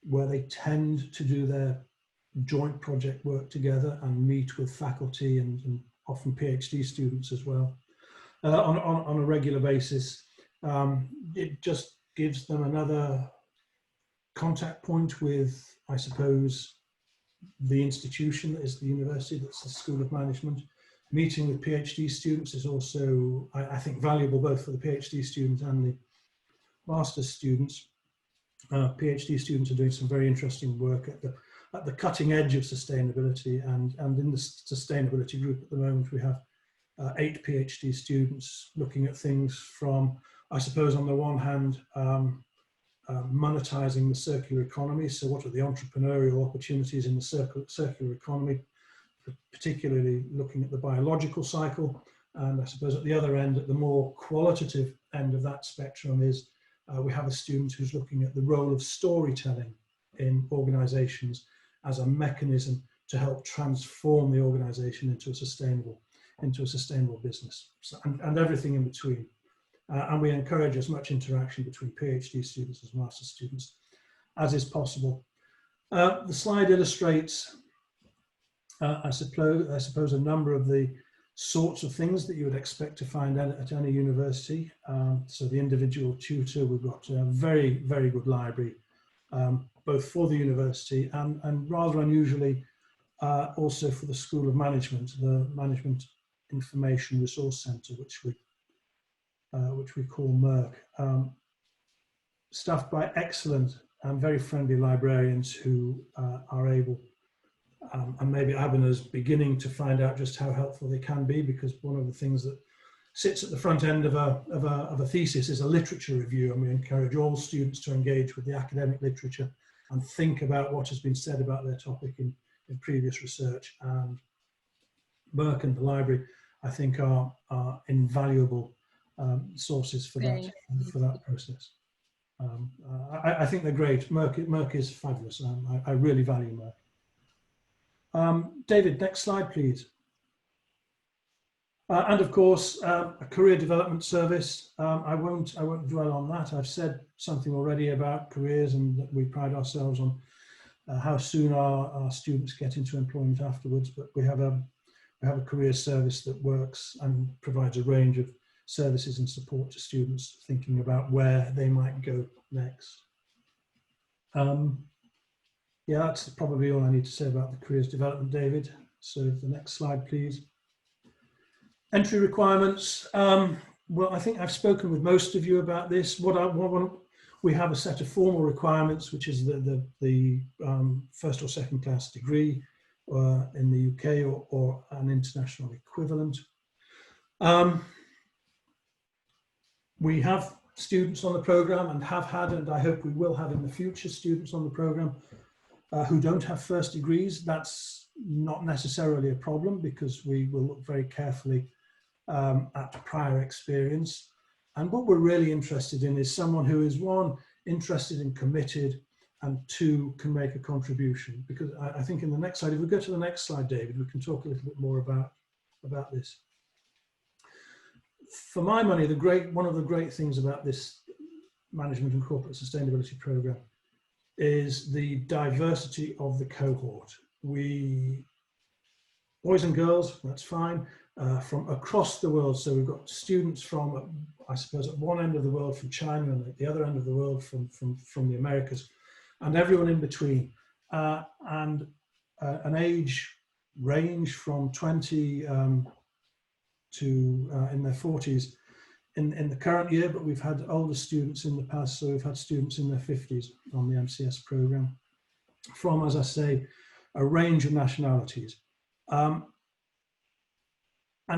where they tend to do their joint project work together and meet with faculty and often PhD students as well on a regular basis. It just gives them another contact point with, I suppose, the institution that is the university, that's the School of Management. Meeting with PhD students is also, I think, valuable both for the PhD student and the master's students. PhD students are doing some very interesting work at the cutting edge of sustainability, and in the sustainability group at the moment we have 8 PhD students looking at things from, I suppose, on the one hand, monetizing the circular economy. So what are the entrepreneurial opportunities in the circular economy, particularly looking at the biological cycle. And I suppose at the other end, at the more qualitative end of that spectrum, is we have a student who's looking at the role of storytelling in organizations as a mechanism to help transform the organization into a sustainable business, and everything in between. And we encourage as much interaction between PhD students as master's students as is possible. The slide illustrates, I suppose, a number of the sorts of things that you would expect to find at any university. So the individual tutor, we've got a very, very good library, both for the university and rather unusually also for the School of Management, the Management Information Resource Centre, which we call MERC, staffed by excellent and very friendly librarians who are able, and maybe Abhina's beginning to find out just how helpful they can be, because one of the things that sits at the front end of a thesis is a literature review, and we encourage all students to engage with the academic literature and think about what has been said about their topic in previous research. And MERC and the library, I think, are invaluable sources for that process. I think they're great. MERC is fabulous. I really value MERC. David, next slide, please. And of course, a career development service. I won't dwell on that. I've said something already about careers, and that we pride ourselves on how soon our students get into employment afterwards. But we have a career service that works and provides a range of services and support to students thinking about where they might go next. Yeah, that's probably all I need to say about the careers development, David. So the next slide, please. Entry requirements. Well, I think I've spoken with most of you about this. We have a set of formal requirements, which is the first or second class degree in the UK or an international equivalent. We have students on the programme, and have had, and I hope we will have in the future, students on the programme who don't have first degrees. That's not necessarily a problem, because we will look very carefully at prior experience. And what we're really interested in is someone who is, 1, interested and committed, and 2, can make a contribution. Because I think in the next slide, if we go to the next slide, David, we can talk a little bit more about this. For my money, one of the great things about this Management and Corporate Sustainability Programme is the diversity of the cohort. Boys and girls, that's fine, from across the world. So we've got students from, I suppose, at one end of the world from China, and at the other end of the world from the Americas, and everyone in between, and an age range from 20 to in their 40s in the current year, but we've had older students in the past, so we've had students in their 50s on the MCS programme, from, as I say, a range of nationalities and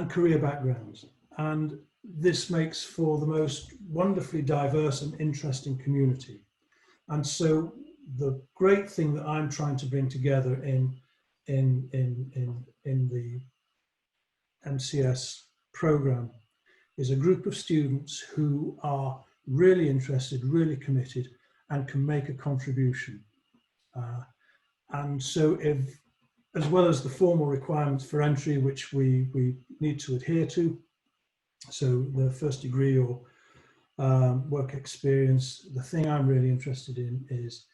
career backgrounds. And this makes for the most wonderfully diverse and interesting community. And so the great thing that I'm trying to bring together in the MCS programme is a group of students who are really interested, really committed, and can make a contribution. And so if, as well as the formal requirements for entry, which we need to adhere to, So the first degree or work experience, the thing I'm really interested in is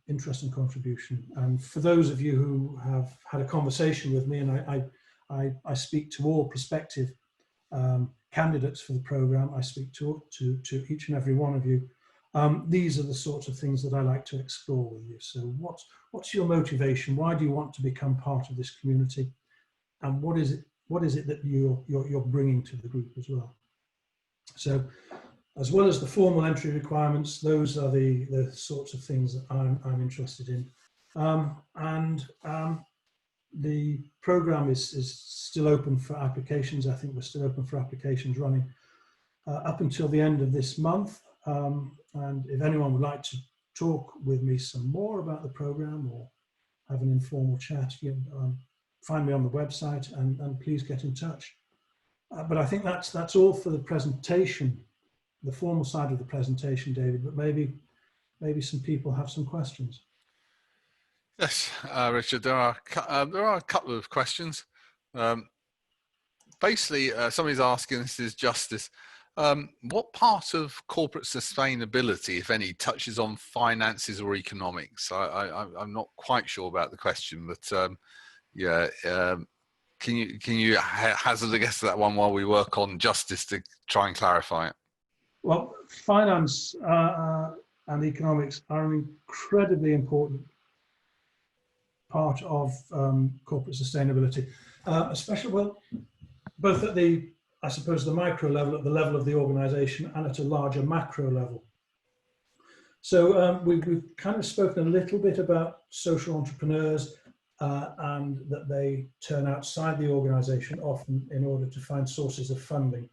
interest and contribution. And for those of you who have had a conversation with me, and I speak to all prospective candidates for the program, I speak to each and every one of you. These are the sorts of things that I like to explore with you. So what's your motivation? Why do you want to become part of this community? And what is it that you're bringing to the group as well? So, as well as the formal entry requirements, those are the sorts of things that I'm interested in. The program is still open for applications. I think we're still open for applications running up until the end of this month. And if anyone would like to talk with me some more about the program or have an informal chat, find me on the website and please get in touch. But I think that's all for the presentation, the formal side of the presentation, David, but maybe some people have some questions. Yes, Richard, there are a couple of questions. Basically, somebody's asking, this is Justice, what part of corporate sustainability, if any, touches on finances or economics? I'm not quite sure about the question, but yeah, can you hazard a guess to that one while we work on Justice to try and clarify it? Well, finance and economics are an incredibly important part of corporate sustainability, especially both at the, I suppose, the micro level, at the level of the organisation, and at a larger macro level. So we've kind of spoken a little bit about social entrepreneurs and that they turn outside the organisation often in order to find sources of funding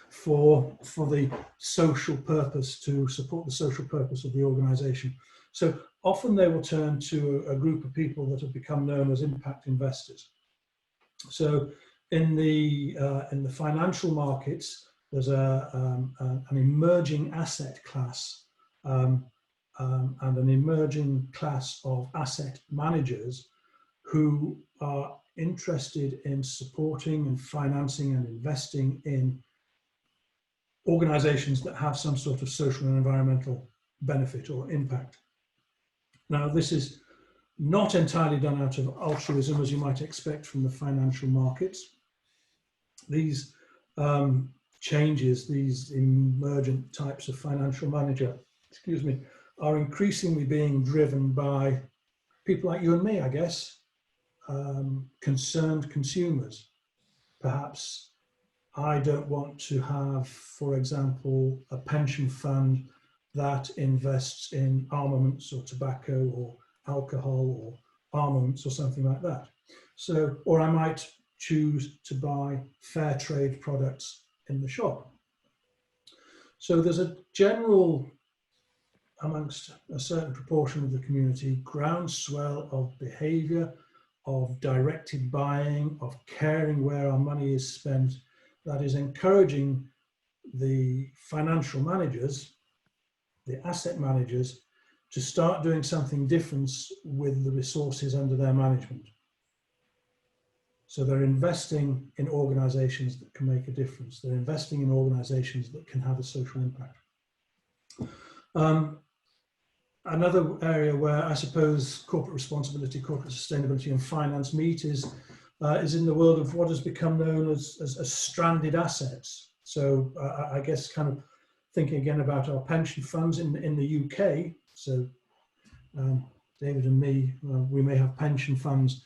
for the social purpose, to support the social purpose of the organisation. So often they will turn to a group of people that have become known as impact investors. So in the financial markets, there's an emerging asset class and an emerging class of asset managers who are interested in supporting and financing and investing in organizations that have some sort of social and environmental benefit or impact. Now, this is not entirely done out of altruism, as you might expect from the financial markets. These changes, these emergent types of financial manager, are increasingly being driven by people like you and me, I guess, concerned consumers. Perhaps I don't want to have, for example, a pension fund that invests in armaments or tobacco or alcohol or armaments or something like that. So, or I might choose to buy fair trade products in the shop. So there's a general, amongst a certain proportion of the community, groundswell of behavior, of directed buying, of caring where our money is spent, that is encouraging the financial managers, the asset managers, to start doing something different with the resources under their management. So they're investing in organizations that can make a difference. They're investing in organizations that can have a social impact. Another area where I suppose corporate responsibility, corporate sustainability and finance meet is in the world of what has become known as stranded assets. So I guess kind of thinking again about our pension funds in the UK. So David and me, we may have pension funds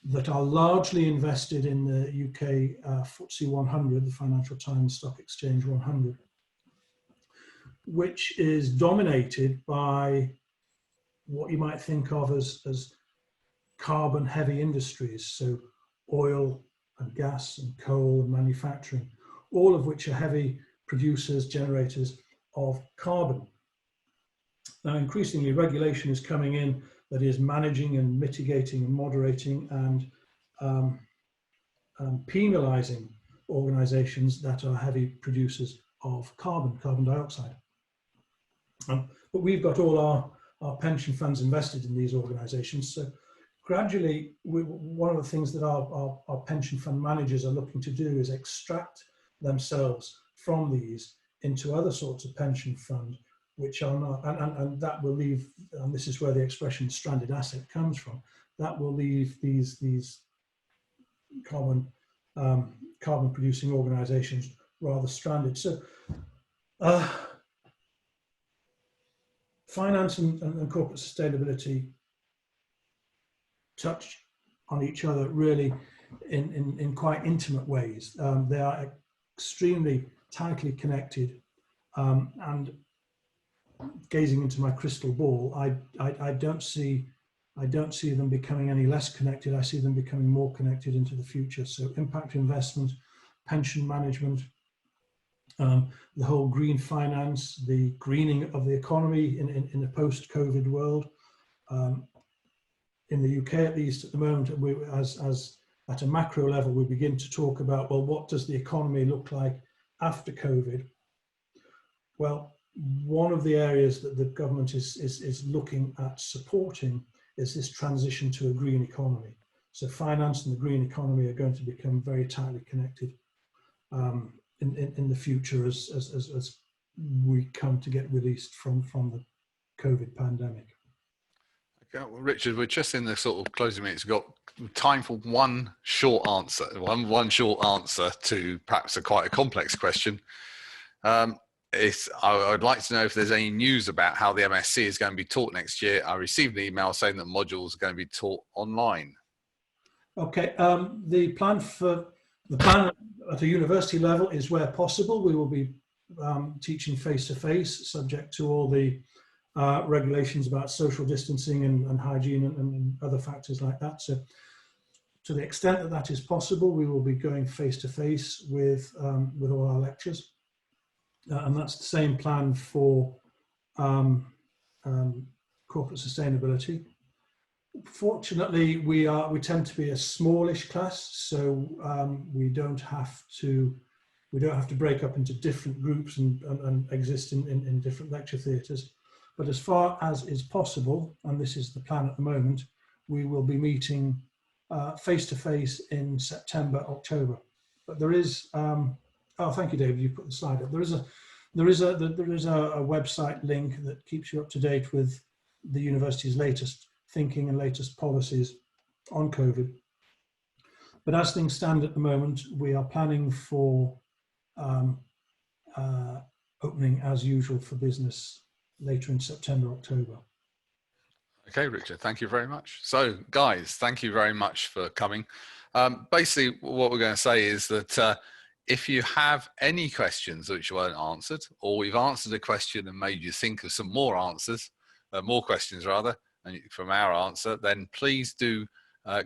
that are largely invested in the UK FTSE 100, the Financial Times Stock Exchange 100, which is dominated by what you might think of as carbon heavy industries. So oil and gas and coal and manufacturing, all of which are heavy producers, generators of carbon. Now, increasingly regulation is coming in that is managing and mitigating and moderating and penalizing organizations that are heavy producers of carbon dioxide. But we've got all our pension funds invested in these organizations. So gradually, one of the things that our pension fund managers are looking to do is extract themselves from these into other sorts of pension fund, which are not, and that will leave, and this is where the expression stranded asset comes from, that will leave these carbon producing organizations rather stranded. So finance and corporate sustainability touch on each other really in quite intimate ways. They are extremely tightly connected, and gazing into my crystal ball, I don't see them becoming any less connected. I see them becoming more connected into the future. So impact investment, pension management, the whole green finance, the greening of the economy in a post-COVID world. In the UK, at least at the moment, as at a macro level, we begin to talk about, well, what does the economy look like after COVID? Well, one of the areas that the government is looking at supporting is this transition to a green economy. So finance and the green economy are going to become very tightly connected in the future as we come to get released from the COVID pandemic. Okay, well, Richard, we're just in the sort of closing minutes. We've got time for one short answer, one short answer to perhaps quite a complex question. I'd like to know if there's any news about how the MSc is going to be taught next year. I received an email saying that modules are going to be taught online. Okay, the plan at a university level is, where possible, we will be teaching face-to-face, subject to all the regulations about social distancing and hygiene and other factors like that. So to the extent that that is possible, we will be going face-to-face with all our lectures. And that's the same plan for corporate sustainability. Fortunately, we tend to be a smallish class, so we don't have to break up into different groups and exist in different lecture theatres. But as far as is possible, and this is the plan at the moment, we will be meeting face-to-face in September, October. But there is, oh, thank you, David, you put the slide up. There is a website link that keeps you up to date with the university's latest thinking and latest policies on COVID. But as things stand at the moment, we are planning for opening as usual for business later in September, October. Okay, Richard, thank you very much. So guys, thank you very much for coming. Basically, what we're going to say is that if you have any questions which weren't answered, or we've answered a question and made you think of some more answers, more questions rather, from our answer, then please do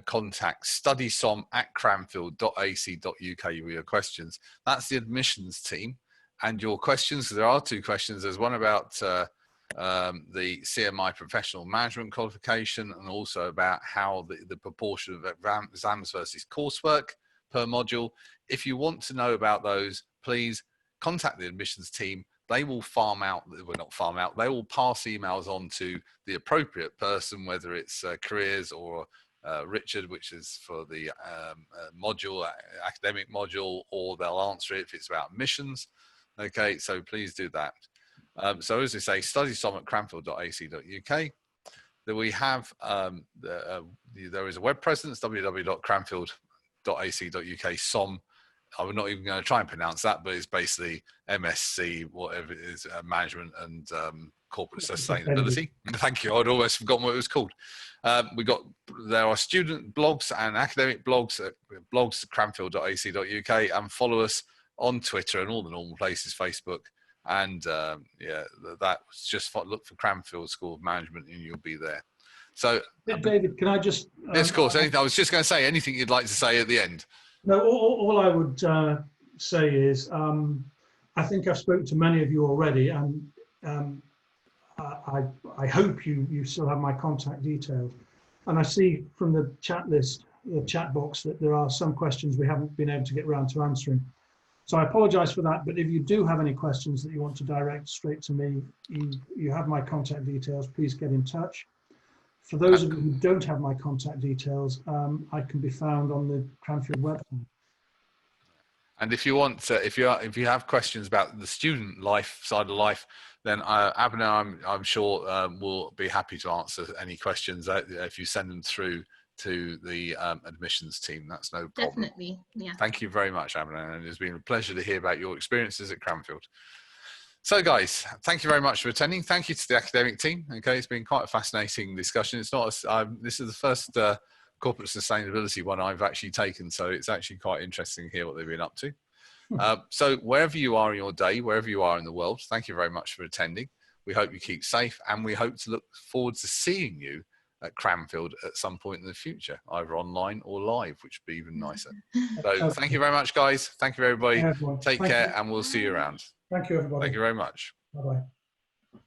contact studysom@cranfield.ac.uk with your questions. That's the admissions team. And your questions, there are two questions. There's one about the CMI professional management qualification, and also about how the proportion of exams versus coursework per module. If you want to know about those, please contact the admissions team. They will they will pass emails on to the appropriate person, whether it's careers or Richard, which is for the module, academic module, or they'll answer it if it's about admissions. Okay, so please do that. So as I say, studysom@cranfield.ac.uk. Then we have, there is a web presence, www.cranfield.ac.uk. SOM, I'm not even going to try and pronounce that, but it's basically MSc, whatever it is, management and corporate sustainability. Thank you. I'd almost forgotten what it was called. There are student blogs and academic blogs at blogs@cranfield.ac.uk, and follow us on Twitter and all the normal places, Facebook. And yeah, that's just look for Cranfield School of Management and you'll be there. So David, can I just yes, of course, I was just going to say anything you'd like to say at the end. No, all I would say is I think I've spoken to many of you already, and I hope you still have my contact details. And I see from the chat list, the chat box, that there are some questions we haven't been able to get around to answering. So I apologize for that, but if you do have any questions that you want to direct straight to me, you have my contact details, please get in touch. For those of you who don't have my contact details, I can be found on the Cranfield website. And if you want, if you have questions about the student life side of life, then Abner, I'm sure will be happy to answer any questions if you send them through to the admissions team. That's no problem. Definitely, yeah. Thank you very much, Abner, and it's been a pleasure to hear about your experiences at Cranfield. So, guys, thank you very much for attending. Thank you to the academic team. Okay, it's been quite a fascinating discussion. It's not this is the first corporate sustainability one I've actually taken, so it's actually quite interesting to hear what they've been up to. So wherever you are in your day, wherever you are in the world, thank you very much for attending. We hope you keep safe, and we hope to look forward to seeing you at Cranfield at some point in the future, either online or live, which would be even nicer. So thank you very much, guys. Thank you, everybody. Take care, and we'll see you around. Thank you, everybody. Thank you very much. Bye-bye.